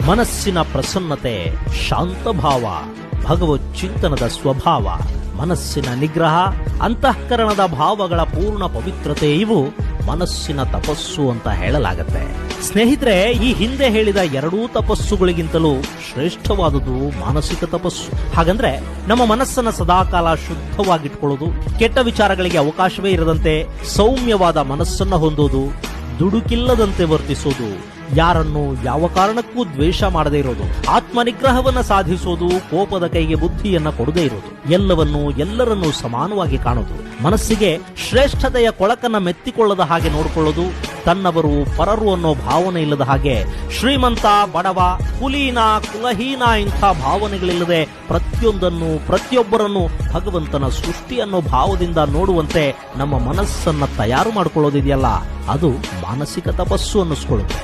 ಮನಸ್ಸಿನ ಪ್ರಸನ್ನತೆ, ಶಾಂತಭಾವ, ಭಗವತ್ ಚಿಂತನದ ಸ್ವಭಾವ, ಮನಸ್ಸಿನ ನಿಗ್ರಹ, ಅಂತಃಕರಣದ ಭಾವಗಳ ಪೂರ್ಣ ಪವಿತ್ರತೆ ಇವು ಮನಸ್ಸಿನ ತಪಸ್ಸು ಅಂತ ಹೇಳಲಾಗತ್ತೆ. ಸ್ನೇಹಿತರೆ, ಈ ಹಿಂದೆ ಹೇಳಿದ ಎರಡೂ ತಪಸ್ಸುಗಳಿಗಿಂತಲೂ ಶ್ರೇಷ್ಠವಾದುದು ಮಾನಸಿಕ ತಪಸ್ಸು. ಹಾಗಂದ್ರೆ ನಮ್ಮ ಮನಸ್ಸನ್ನ ಸದಾಕಾಲ ಶುದ್ಧವಾಗಿಟ್ಕೊಳ್ಳೋದು, ಕೆಟ್ಟ ವಿಚಾರಗಳಿಗೆ ಅವಕಾಶವೇ ಇರದಂತೆ ಸೌಮ್ಯವಾದ ಮನಸ್ಸನ್ನ ಹೊಂದೋದು, ದುಡುಕಿಲ್ಲದಂತೆ ವರ್ತಿಸೋದು, ಯಾರನ್ನು ಯಾವ ಕಾರಣಕ್ಕೂ ದ್ವೇಷ ಮಾಡದೇ ಇರೋದು, ಆತ್ಮನಿಗ್ರಹವನ್ನ ಸಾಧಿಸೋದು, ಕೋಪದ ಕೈಗೆ ಬುದ್ಧಿಯನ್ನ ಕೊಡದೇ ಇರೋದು, ಎಲ್ಲರನ್ನೂ ಸಮಾನವಾಗಿ ಕಾಣೋದು, ಮನಸ್ಸಿಗೆ ಶ್ರೇಷ್ಠತೆಯ ಕೊಳಕನ್ನ ಮೆತ್ತಿಕೊಳ್ಳದ ಹಾಗೆ ನೋಡಿಕೊಳ್ಳೋದು, ತನ್ನವರು ಪರರು ಅನ್ನೋ ಭಾವನೆ ಇಲ್ಲದ ಹಾಗೆ, ಶ್ರೀಮಂತ ಬಡವ, ಕುಲೀನ ಕುಲಹೀನ ಇಂಥ ಭಾವನೆಗಳಿಲ್ಲದೆ ಪ್ರತಿಯೊಬ್ಬರನ್ನು ಭಗವಂತನ ಸೃಷ್ಟಿ ಅನ್ನೋ ಭಾವದಿಂದ ನೋಡುವಂತೆ ನಮ್ಮ ಮನಸ್ಸನ್ನ ತಯಾರು ಮಾಡಿಕೊಳ್ಳೋದಿದೆಯಲ್ಲ, ಅದು ಮಾನಸಿಕ ತಪಸ್ಸು ಅನ್ನಿಸ್ಕೊಳ್ಳುತ್ತೆ.